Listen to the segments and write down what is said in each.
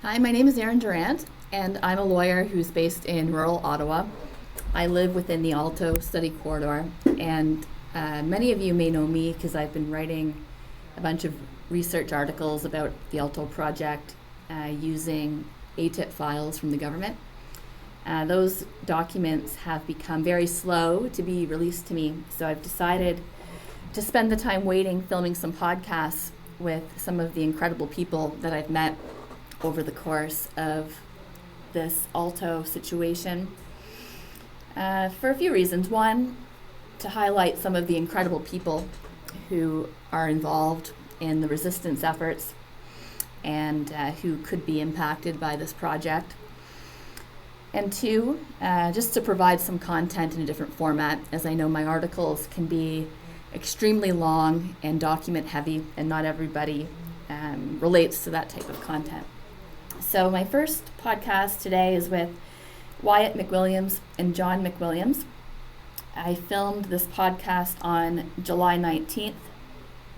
Hi, my name is Erin Durant, and I'm a lawyer who's based in rural Ottawa. I live within the Alto Study Corridor, and many of you may know me because I've been writing a bunch of research articles about the Alto project using ATIP files from the government. Those documents have become very slow to be released to me, so I've decided to spend the time waiting, filming some podcasts with some of the incredible people that I've met over the course of this Alto situation for a few reasons. One, to highlight some of the incredible people who are involved in the resistance efforts and who could be impacted by this project. And two, just to provide some content in a different format, as I know my articles can be extremely long and document heavy, and not everybody relates to that type of content. So my first podcast today is with Wyatt McWilliams and John McWilliams. I filmed this podcast on July 19th,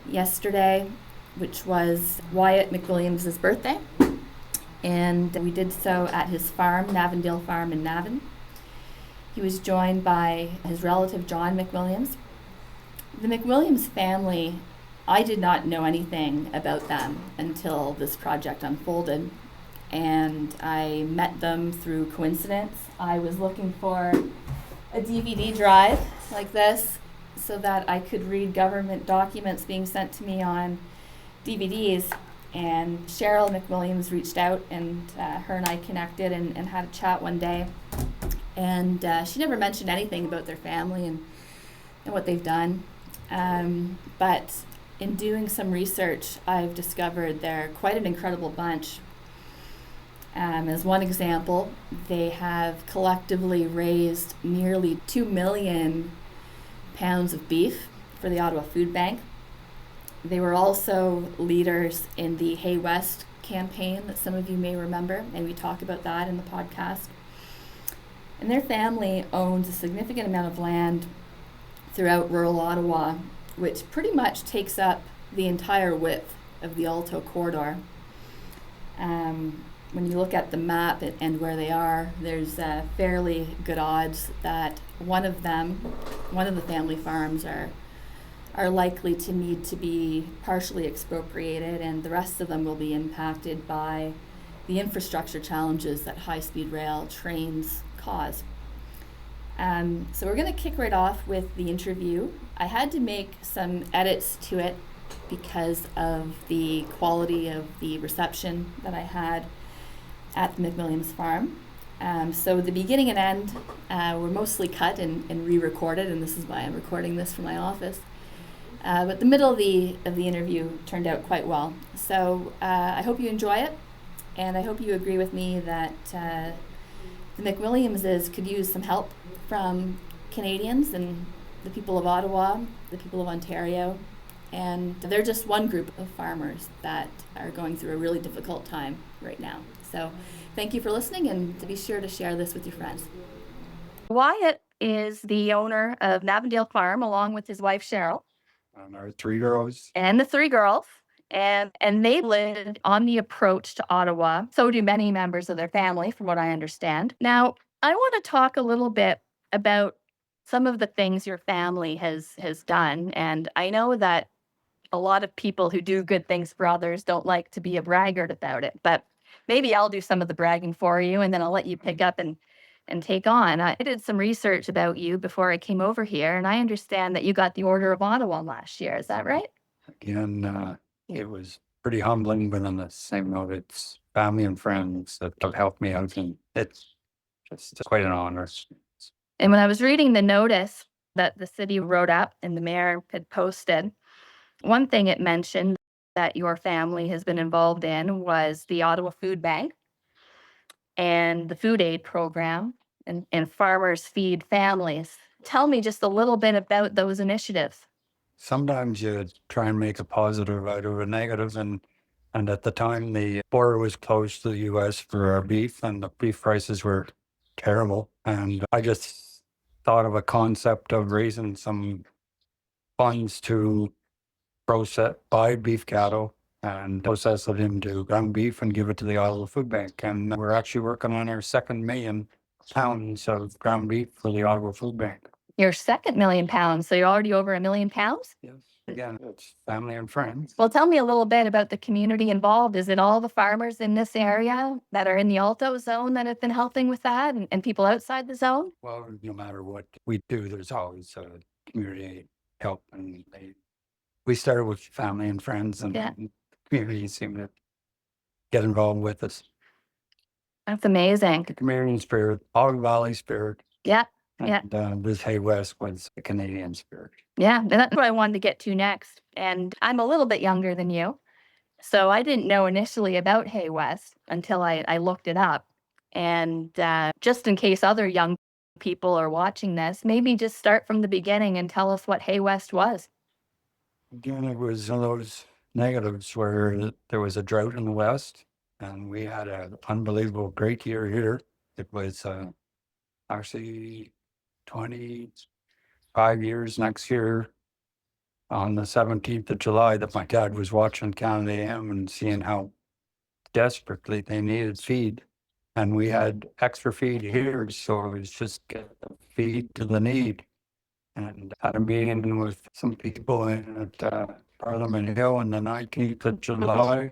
yesterday, which was Wyatt McWilliams' birthday. And we did so at his farm, Navendale Farm in Navan. He was joined by his relative, John McWilliams. The McWilliams family, I did not know anything about them until this project unfolded. And I met them through coincidence. I was looking for a DVD drive like this so that I could read government documents being sent to me on DVDs. And Cheryl McWilliams reached out, and her and I connected and had a chat one day. And she never mentioned anything about their family and what they've done. But in doing some research, I've discovered they're quite an incredible bunch. As one example, they have collectively raised nearly 2 million pounds of beef for the Ottawa Food Bank. They were also leaders in the Hay West campaign that some of you may remember, and we talk about that in the podcast. And their family owns a significant amount of land throughout rural Ottawa, which pretty much takes up the entire width of the Alto corridor. When you look at the map and where they are, there's fairly good odds that one of the family farms are likely to need to be partially expropriated, and the rest of them will be impacted by the infrastructure challenges that high-speed rail trains cause. So we're going to kick right off with the interview. I had to make some edits to it because of the quality of the reception that I had at the McWilliams farm. So the beginning and end were mostly cut and re-recorded, and this is why I'm recording this from my office. But the middle of the interview turned out quite well. So I hope you enjoy it, and I hope you agree with me that the McWilliamses could use some help from Canadians and the people of Ottawa, the people of Ontario, and they're just one group of farmers that are going through a really difficult time right now. So thank you for listening, and to be sure to share this with your friends. Wyatt is the owner of Navendale Farm along with his wife Cheryl. And our 3 girls. And the 3 girls. And they lived on the approach to Ottawa. So do many members of their family, from what I understand. Now, I want to talk a little bit about some of the things your family has done. And I know that a lot of people who do good things for others don't like to be a braggart about it, but maybe I'll do some of the bragging for you, and then I'll let you pick up and take on. I did some research about you before I came over here, and I understand that you got the Order of Ottawa last year. Is that right? Again, it was pretty humbling, but on the same note, it's family and friends that have helped me out, and it's just quite an honor. And when I was reading the notice that the city wrote up and the mayor had posted, one thing it mentioned that your family has been involved in was the Ottawa Food Bank and the food aid program and Farmers Feed Families. Tell me just a little bit about those initiatives. Sometimes you try and make a positive out of a negative, and at the time the border was closed to the US for our beef, and the beef prices were terrible. And I just thought of a concept of raising some funds to buy beef cattle and process it into ground beef and give it to the Ottawa Food Bank. And we're actually working on our 2 million pounds of ground beef for the Ottawa Food Bank. Your second million pounds. So you're already over 1 million pounds? Yes. Again, it's family and friends. Well, tell me a little bit about the community involved. Is it all the farmers in this area that are in the Alto zone that have been helping with that, and people outside the zone? Well, no matter what we do, there's always community help, and we started with family and friends, and Yeah. the community seemed to get involved with us. That's amazing. The Canadian spirit, Ottawa Valley spirit, Yeah. Yeah. and this Hay West was the Canadian spirit. Yeah. And that's what I wanted to get to next. And I'm a little bit younger than you. So I didn't know initially about Hay West until I looked it up. And just in case other young people are watching this, maybe just start from the beginning and tell us what Hay West was. Again, it was one of those negatives where there was a drought in the West, and we had an unbelievable great year here. It was actually 25 years next year on the 17th of July that my dad was watching Canada AM and seeing how desperately they needed feed. And we had extra feed here, so it was just get the feed to the need. And had a meeting with some people in at Parliament Hill on the 19th of July.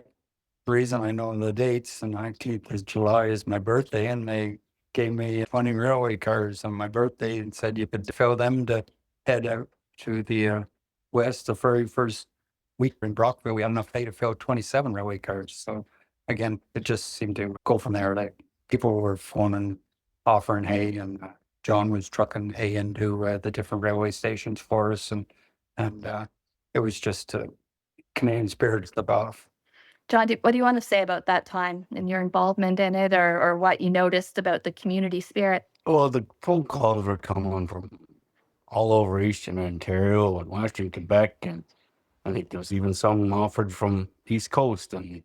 The reason I know the dates, the 19th of July is my birthday, and they gave me 20 railway cars on my birthday and said you could fill them to head out to the west the very first week in Brockville. We had enough hay to fill 27 railway cars. So again, it just seemed to go from there. Like people were phoning, offering hay, and John was trucking hay into the different railway stations for us, and it was just Canadian spirit to the off. John, what do you want to say about that time and your involvement in it, or what you noticed about the community spirit? Well, the phone calls were coming from all over Eastern Ontario and Western Quebec, and I think there was even some offered from East Coast, and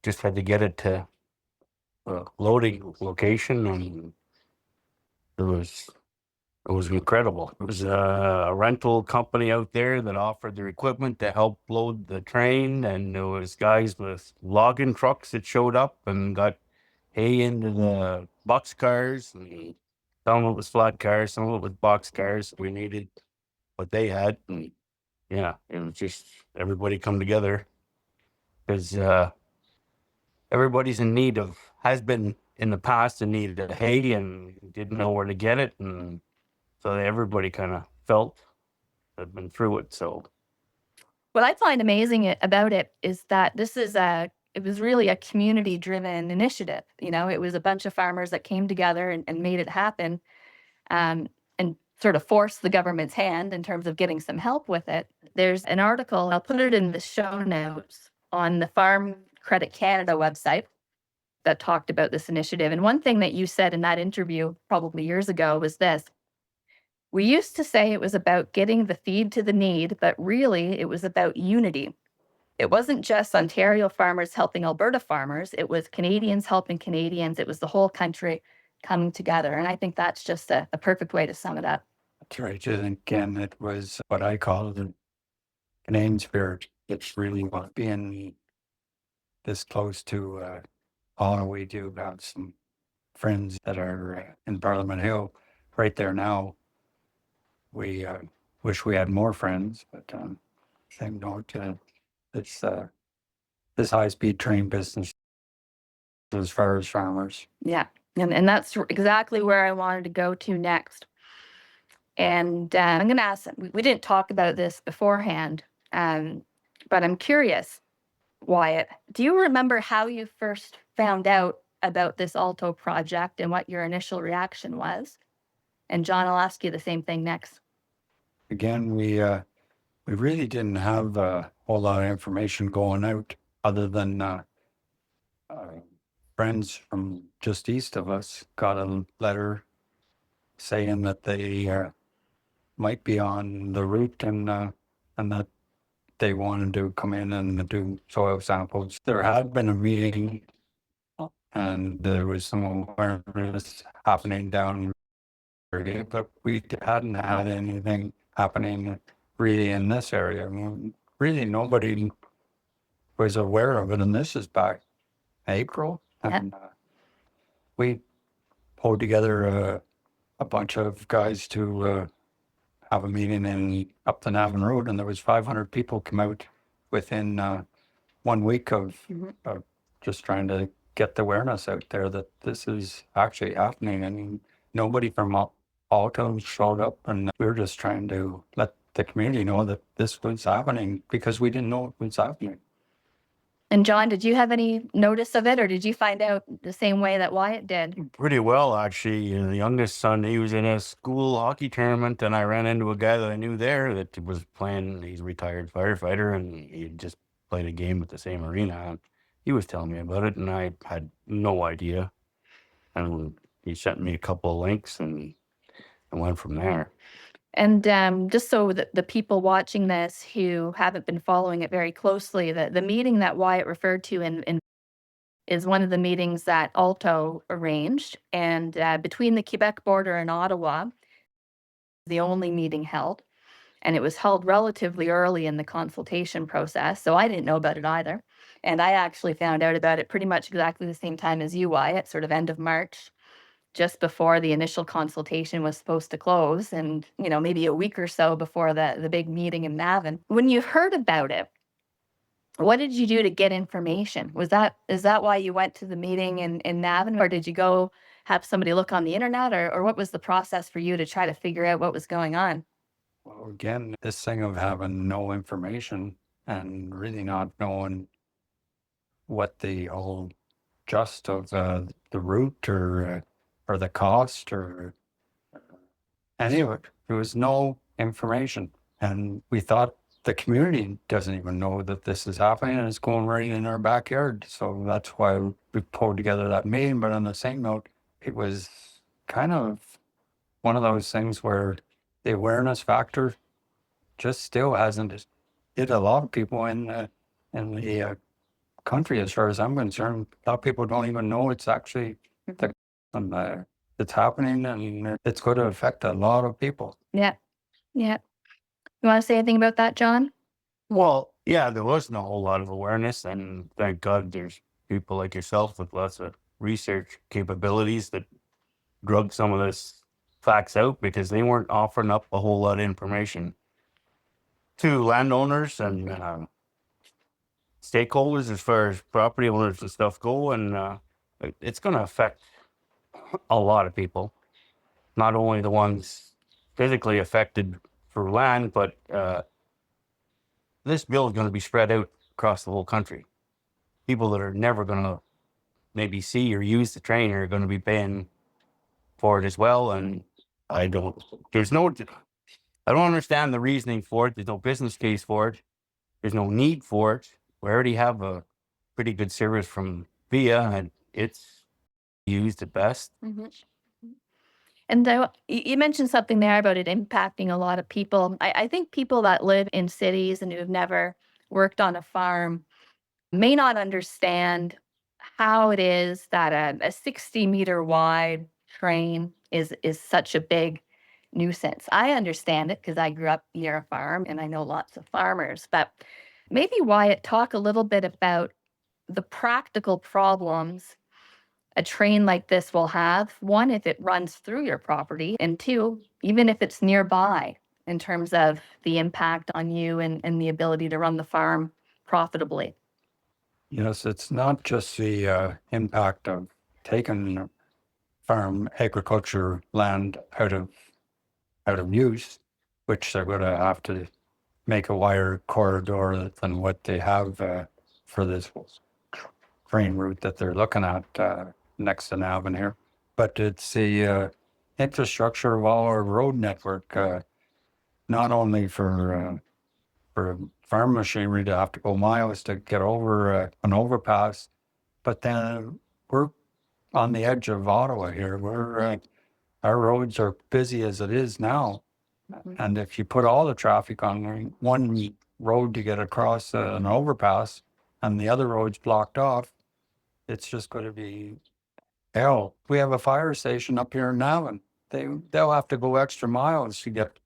just had to get it to a loading location, and it was incredible. It was a rental company out there that offered their equipment to help load the train, and there was guys with logging trucks that showed up and got hay into the box cars, and some of it was flat cars, some of it was box cars. We needed what they had, and yeah, it was just everybody come together because everybody's in need of, has been in the past in need of hay and didn't know where to get it, and so everybody kind of felt had been through it. So What I find amazing about it is that it was really a community driven initiative. You know, it was a bunch of farmers that came together and made it happen, and sort of forced the government's hand in terms of getting some help with it. There's an article, I'll put it in the show notes, on the Farm Credit Canada website that talked about this initiative. And one thing that you said in that interview probably years ago was this: we used to say it was about getting the feed to the need, but really it was about unity. It wasn't just Ontario farmers helping Alberta farmers. It was Canadians helping Canadians. It was the whole country coming together. And I think that's just a perfect way to sum it up. That's right. And again, it was what I call the Canadian spirit. It's really what being this close to Ottawa. We do have some friends that are in Parliament Hill right there now. We wish we had more friends, but same note, it's this high-speed train business as far as farmers. Yeah. And that's exactly where I wanted to go to next. And I'm going to ask, we didn't talk about this beforehand, but I'm curious, Wyatt, do you remember how you first found out about this Alto project and what your initial reaction was? And John, I'll ask you the same thing next. Again, we really didn't have a whole lot of information going out other than friends from just east of us got a letter saying that they might be on the route and that they wanted to come in and do soil samples. There had been a meeting and there was some awareness happening down here, but we hadn't had anything happening really in this area. I mean, really nobody was aware of it, and this is back April. Yeah. And we pulled together a bunch of guys to have a meeting in up the Navan Road, and there was 500 people come out within 1 week of just trying to get the awareness out there that this is actually happening. I mean, nobody from Alto showed up, and we were just trying to let the community know that this was happening because we didn't know it was happening. And John, did you have any notice of it, or did you find out the same way that Wyatt did? Pretty well, actually. The youngest son, he was in a school hockey tournament, and I ran into a guy that I knew there that was playing. He's a retired firefighter, and he just played a game at the same arena. And he was telling me about it, and I had no idea. And he sent me a couple of links, and I went from there. And just so that the people watching this who haven't been following it very closely, the meeting that Wyatt referred to in is one of the meetings that Alto arranged. And between the Quebec border and Ottawa, the only meeting held. And it was held relatively early in the consultation process. So I didn't know about it either. And I actually found out about it pretty much exactly the same time as you, Wyatt, sort of end of March, just before the initial consultation was supposed to close, and maybe a week or so before the big meeting in Navan. When you heard about it, what did you do to get information? Is that why you went to the meeting in Navan, or did you go have somebody look on the internet, or what was the process for you to try to figure out what was going on? Well, again, this thing of having no information and really not knowing what the whole just of the route or the cost or any of it. There was no information. And we thought the community doesn't even know that this is happening, and it's going right in our backyard. So that's why we pulled together that meeting. But on the same note, it was kind of one of those things where the awareness factor just still hasn't hit a lot of people in the country, as far as I'm concerned. A lot of people don't even know it's actually it's happening, and it's going to affect a lot of people. Yeah. You want to say anything about that, John? Well, yeah, there wasn't a whole lot of awareness, and thank God there's people like yourself with lots of research capabilities that drug some of this facts out, because they weren't offering up a whole lot of information to landowners and stakeholders as far as property owners and stuff go. And it's going to affect a lot of people, not only the ones physically affected for land, but this bill is going to be spread out across the whole country. People that are never going to maybe see or use the train are going to be paying for it as well. And I don't understand the reasoning for it. There's no business case for it. There's no need for it. We already have a pretty good service from VIA, and it's used at best. Mm-hmm. And you mentioned something there about it impacting a lot of people. I think people that live in cities and who have never worked on a farm may not understand how it is that a 60-meter wide train is such a big nuisance. I understand it because I grew up near a farm and I know lots of farmers. But maybe Wyatt, talk a little bit about the practical problems a train like this will have. One, if it runs through your property, and two, even if it's nearby, in terms of the impact on you and the ability to run the farm profitably. Yes, it's not just the impact of taking farm agriculture land out of use, which they're going to have to make a wider corridor than what they have for this train route that they're looking at next to Navan here. But it's the infrastructure of all our road network, not only for farm machinery to have to go miles to get over an overpass, but then we're on the edge of Ottawa here. Our roads are busy as it is now. Mhm. And if you put all the traffic on one road to get across an overpass and the other road's blocked off, it's just going to be hell. We have a fire station up here in Navan. They'll have to go extra miles to get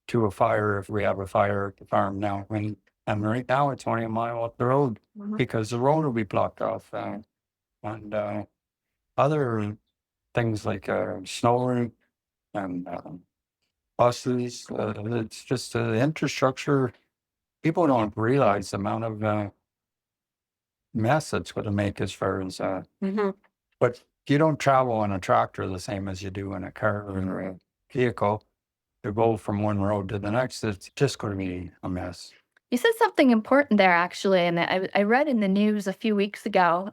to a fire if we have a fire at the farm now. And And right now it's only a mile up the road because the road will be blocked off. And other things like snow and buses, it's just the infrastructure. People don't realize the amount of mess it's going to make as far as, but you don't travel on a tractor the same as you do in a car or a vehicle. To go from one road to the next, it's just going to be a mess. You said something important there, actually, and I read in the news a few weeks ago,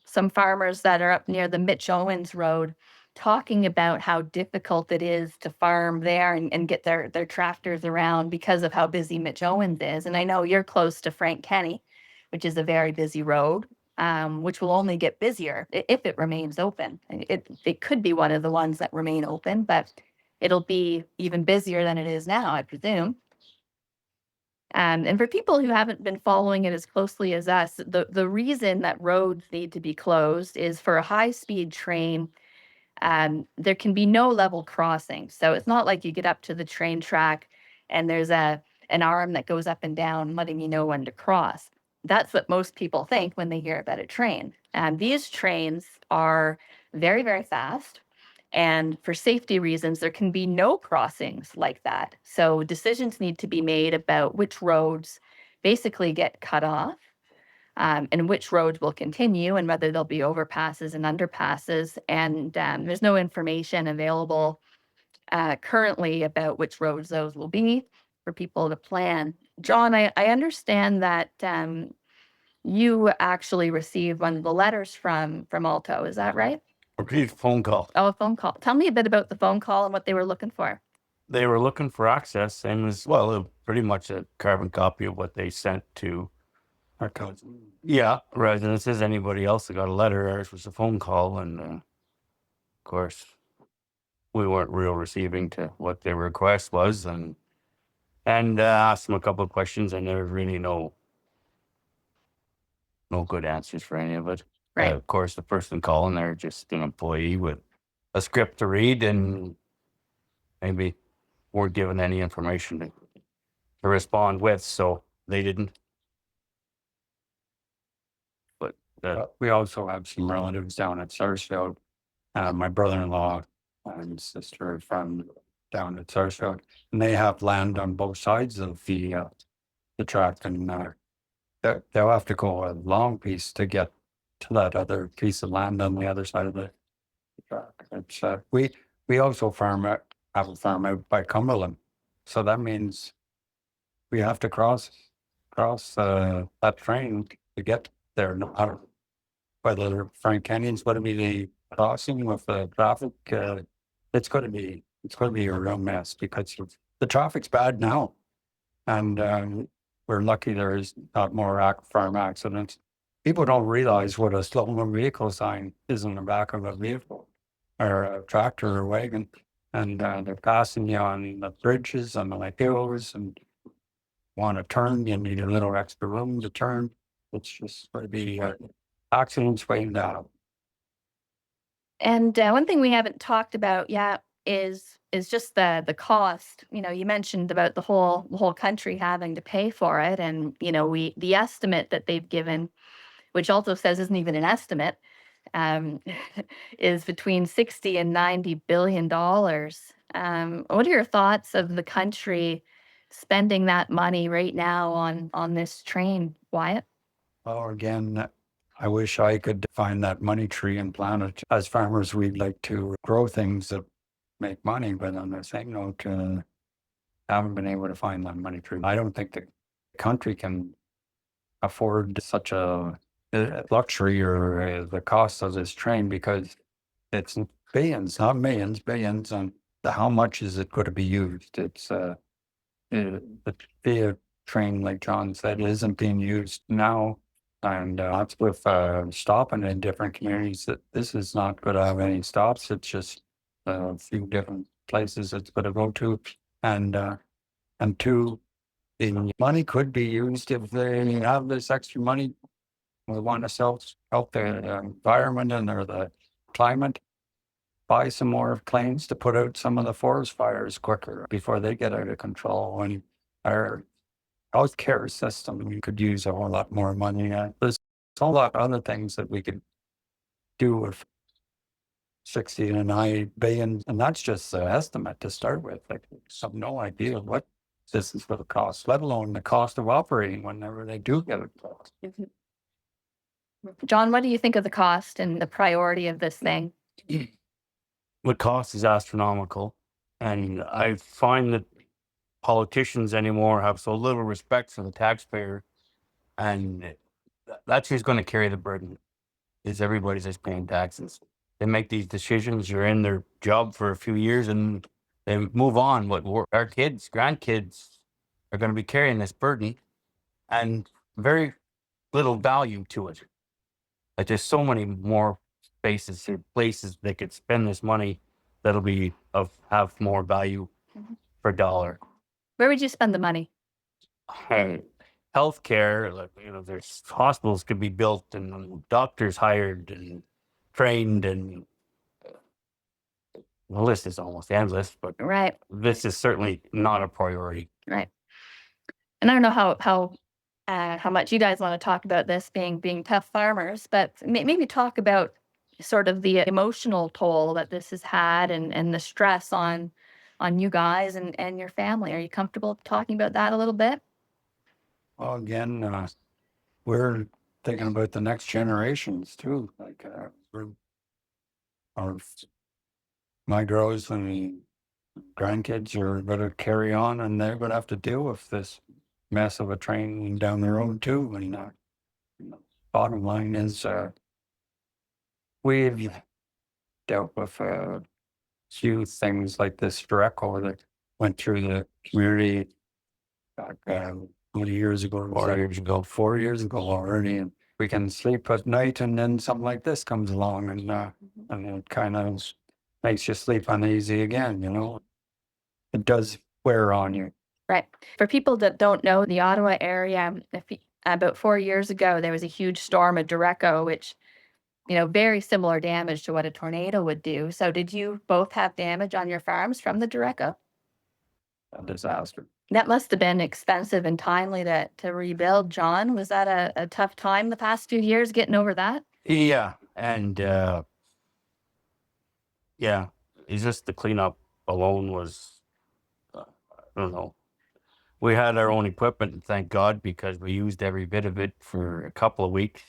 some farmers that are up near the Mitch Owens Road talking about how difficult it is to farm there and get their tractors around because of how busy Mitch Owens is. And I know you're close to Frank Kenny, which is a very busy road, which will only get busier if it remains open. It could be one of the ones that remain open, but it'll be even busier than it is now, I presume. And for people who haven't been following it as closely as us, the reason that roads need to be closed is for a high-speed train, there can be no level crossing. So it's not like you get up to the train track and there's an arm that goes up and down letting you know when to cross. That's what most people think when they hear about a train. And these trains are very, very fast. And for safety reasons, there can be no crossings like that. So decisions need to be made about which roads basically get cut off, and which roads will continue, and whether there'll be overpasses and underpasses. And there's no information available currently about which roads those will be for people to plan. John, I understand that you actually received one of the letters from Alto. Is that right? Okay, phone call. Oh, a phone call. Tell me a bit about the phone call and what they were looking for. They were looking for access, same as, well, pretty much a carbon copy of what they sent to, Our cousin. yeah, residences. Anybody else that got a letter, ours was a phone call. And of course, we weren't real receiving to what their request was. And asked them a couple of questions, and there was really no good answers for any of it. Right. Of course, the person calling, they're just an employee with a script to read, and maybe weren't given any information to respond with, so they didn't. But We also have some relatives down at Sarsfield. My brother-in-law and sister from down at Sarsfield, and they have land on both sides of the track, and they'll have to go a long piece to get to that other piece of land on the other side of the track. It's we also have a farm out by Cumberland, so that means we have to cross that train to get there. Whether Frank Canyon's going to be the crossing with the traffic, it's going to be a real mess because the traffic's bad now, and we're lucky there's not more farm accidents. People don't realize what a slow-moving vehicle sign is in the back of a vehicle or a tractor or wagon, and they're passing you on the bridges and the hills, and want to turn, you need a little extra room to turn. It's just going to be accidents waiting down. And one thing we haven't talked about yet is just the cost. You know, you mentioned about the whole country having to pay for it, and you know, the estimate that they've given, which also says isn't even an estimate, is between $60 and $90 billion. What are your thoughts of the country spending that money right now on this train, Wyatt? Well, again, I wish I could find that money tree and plant it. As farmers, we'd like to grow things that make money, but on the same note, haven't been able to find that money tree. I don't think the country can afford such a luxury or the cost of this train, because it's billions, not millions, billions, and how much is it going to be used? It's the train, like John said, isn't being used now. And that's with stopping in different communities, that this is not going to have any stops. It's just a few different places it's going to go to. And two, the money could be used if they have this extra money. We want to help the environment and or the climate. Buy some more planes to put out some of the forest fires quicker before they get out of control. And our healthcare system, we could use a whole lot more money. There's a whole lot of other things that we could do with 69 billion, and that's just an estimate to start with. Like, I have no idea what this is going to cost, let alone the cost of operating whenever they do get it. John, what do you think of the cost and the priority of this thing? The cost is astronomical, and I find that politicians anymore have so little respect for the taxpayer, and that's who's going to carry the burden. Is everybody's just paying taxes. They make these decisions. You're in their job for a few years, and they move on. But our kids, grandkids, are going to be carrying this burden, and very little value to it. Like, there's so many more spaces or places they could spend this money that'll be have more value per dollar. Where would you spend the money? Healthcare, like, there's hospitals could be built and doctors hired and trained, and the list is almost endless, but Right, this is certainly not a priority. right. And I don't know how much you guys want to talk about this being tough farmers, but maybe talk about sort of the emotional toll that this has had and the stress on you guys and your family. Are you comfortable talking about that a little bit? Well, again, we're thinking about the next generations too. Like, our my girls and grandkids are going to carry on, and they're going to have to deal with this mess of a train down the road too. And bottom line is, we've dealt with a few things like this Dreco that went through the community back how many years ago? Was 4 that? years ago. 4 years ago already, and we can sleep at night, and then something like this comes along, and it kind of makes you sleep uneasy again. It does wear on you. Right. For people that don't know the Ottawa area, about 4 years ago, there was a huge storm of Derecho, which, very similar damage to what a tornado would do. So did you both have damage on your farms from the Derecho? A disaster. That must have been expensive and timely to rebuild. John, was that a tough time the past few years getting over that? Yeah, and it's just the cleanup alone was, I don't know. We had our own equipment, and thank God, because we used every bit of it for a couple of weeks.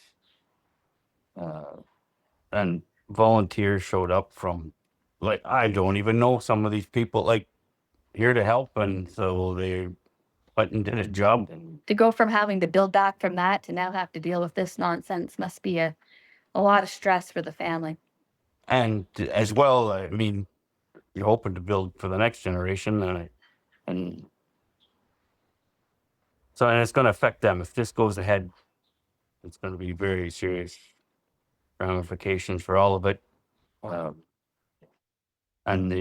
And volunteers showed up from, like, I don't even know some of these people, like, here to help, and so they went and did a job. To go from having to build back from that to now have to deal with this nonsense must be a lot of stress for the family. And as well, I mean, you're hoping to build for the next generation, and so, and it's going to affect them. If this goes ahead, it's going to be very serious ramifications for all of it. And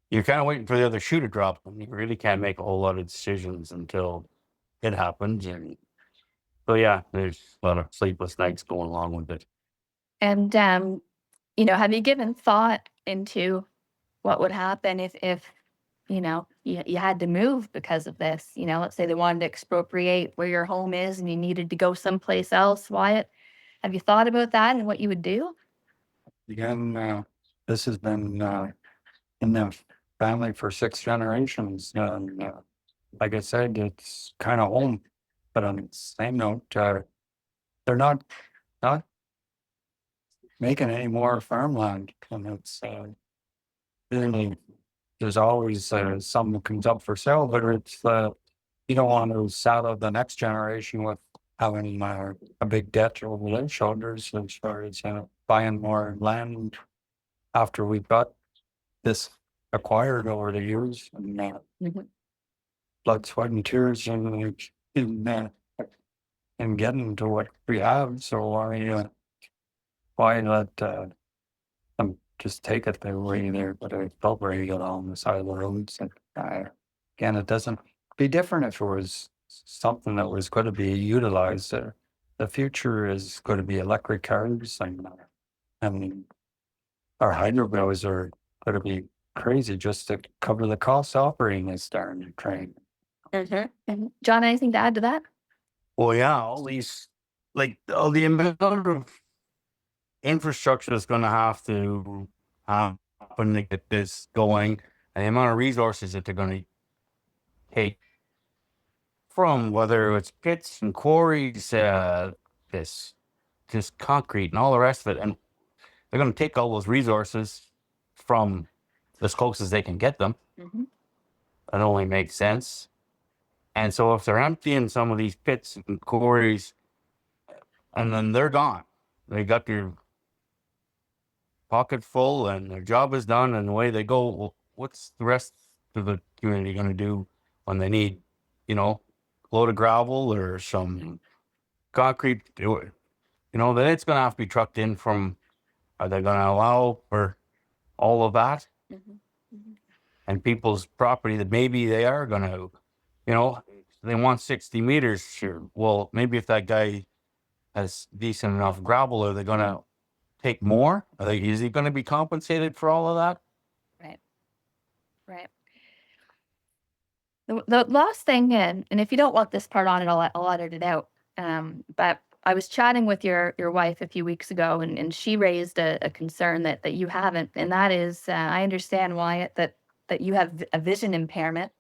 you're kind of waiting for the other shoe to drop, and you really can't make a whole lot of decisions until it happens. And so, yeah, there's a lot of sleepless nights going along with it. And, have you given thought into what would happen if you had to move because of this? Let's say they wanted to expropriate where your home is and you needed to go someplace else. Wyatt, have you thought about that and what you would do? Again, this has been in the family for 6 generations. And like I said, it's kind of home. But on the same note, they're not making any more farmland. And it's really, there's always something that comes up for sale, but it's you don't want to saddle the next generation with having a big debt over their shoulders as far as buying more land after we've got this acquired over the years, and blood, sweat, and tears in getting to what we have. So why let them just take it their way there? But I felt very good on the side of the roads. And again, it doesn't be different if it was something that was going to be utilized. The future is going to be electric cars, and our hydro bills are going to be crazy just to cover the cost of operating this darn train. John, anything to add to that? Well, yeah, all these, like, all the amount of infrastructure that's going to have to happen to get this going, and the amount of resources that they're going to take from, whether it's pits and quarries, this just concrete and all the rest of it, and they're going to take all those resources from as close as they can get them. Mhm. That only makes sense. And so if they're emptying some of these pits and quarries, and then they're gone, they got their pocket full and their job is done and away they go. Well, what's the rest of the community going to do when they need, a load of gravel or some concrete? Then it's going to have to be trucked in from. Are they going to allow for all of that? Mhm. Mhm. And people's property that maybe they are going to, they want 60 meters. Sure. Well, maybe if that guy has decent enough gravel, are they going to take more? Is he going to be compensated for all of that? Right. The last thing, and if you don't want this part on it, I'll edit it out. But I was chatting with your wife a few weeks ago, and she raised a concern that you haven't, and that is, I understand, Wyatt, that you have a vision impairment,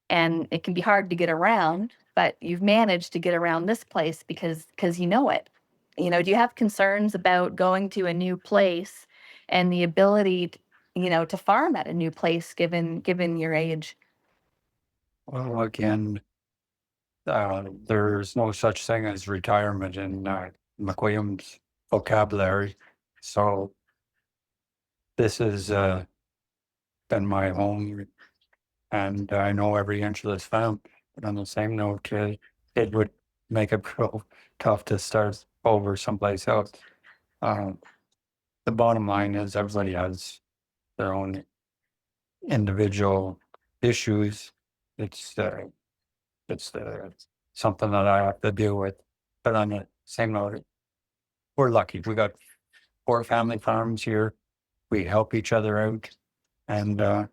and it can be hard to get around, but you've managed to get around this place because you know it. Do you have concerns about going to a new place and the ability, to farm at a new place given your age? Well, again, there's no such thing as retirement in McWilliams vocabulary. So this has been my home, and I know every inch of this farm. But on the same note, it would make it real tough to start over someplace else. The bottom line is everybody has their own individual issues. It's something that I have to deal with. But on the same note, we're lucky. We got 4 family farms here. We help each other out, and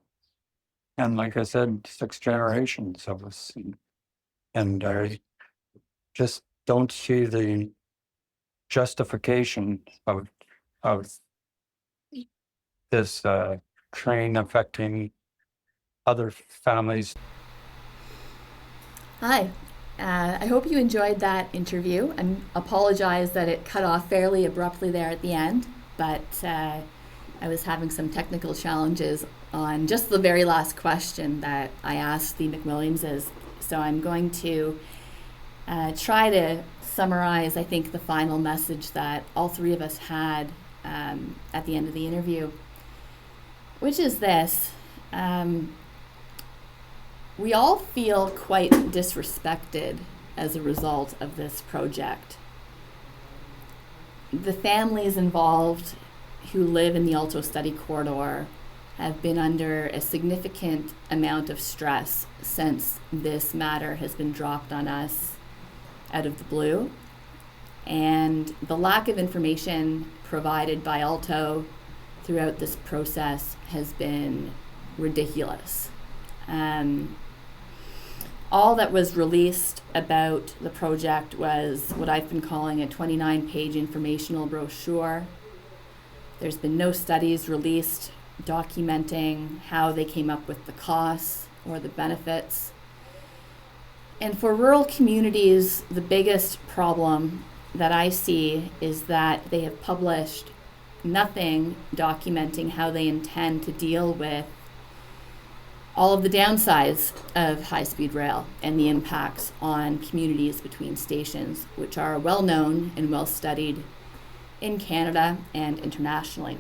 like I said, 6 generations of us, and I just don't see the justification of this train affecting other families. Hi. I hope you enjoyed that interview. I apologize that it cut off fairly abruptly there at the end, but I was having some technical challenges on just the very last question that I asked the McWilliamses. So I'm going to try to summarize, I think, the final message that all 3 of us had at the end of the interview, which is this. We all feel quite disrespected as a result of this project. The families involved who live in the Alto Study Corridor have been under a significant amount of stress since this matter has been dropped on us out of the blue. And the lack of information provided by Alto throughout this process has been ridiculous. All that was released about the project was what I've been calling a 29-page informational brochure. There's been no studies released documenting how they came up with the costs or the benefits. And for rural communities, the biggest problem that I see is that they have published nothing documenting how they intend to deal with all of the downsides of high-speed rail and the impacts on communities between stations, which are well known and well studied in Canada and internationally.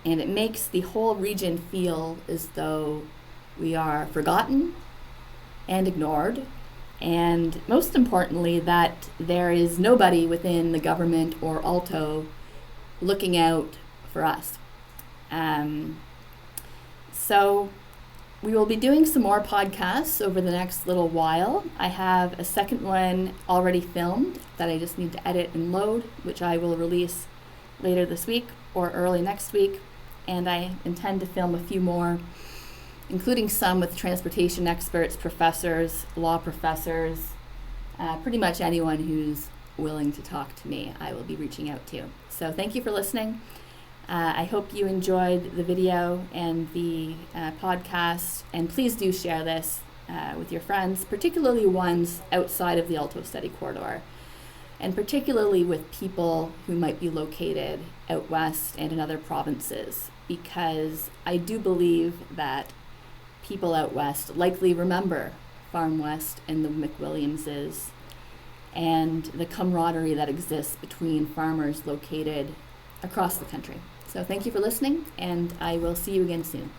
And it makes the whole region feel as though we are forgotten and ignored, and most importantly, that there is nobody within the government or Alto looking out for us. So we will be doing some more podcasts over the next little while. I have a second one already filmed that I just need to edit and load, which I will release later this week or early next week. And I intend to film a few more including some with transportation experts, professors, law professors, pretty much anyone who's willing to talk to me, I will be reaching out to. So thank you for listening. I hope you enjoyed the video and the podcast, and please do share this with your friends, particularly ones outside of the Alto Study Corridor, and particularly with people who might be located out west and in other provinces, because I do believe that people out west likely remember Farm West and the McWilliamses and the camaraderie that exists between farmers located across the country. So thank you for listening, and I will see you again soon.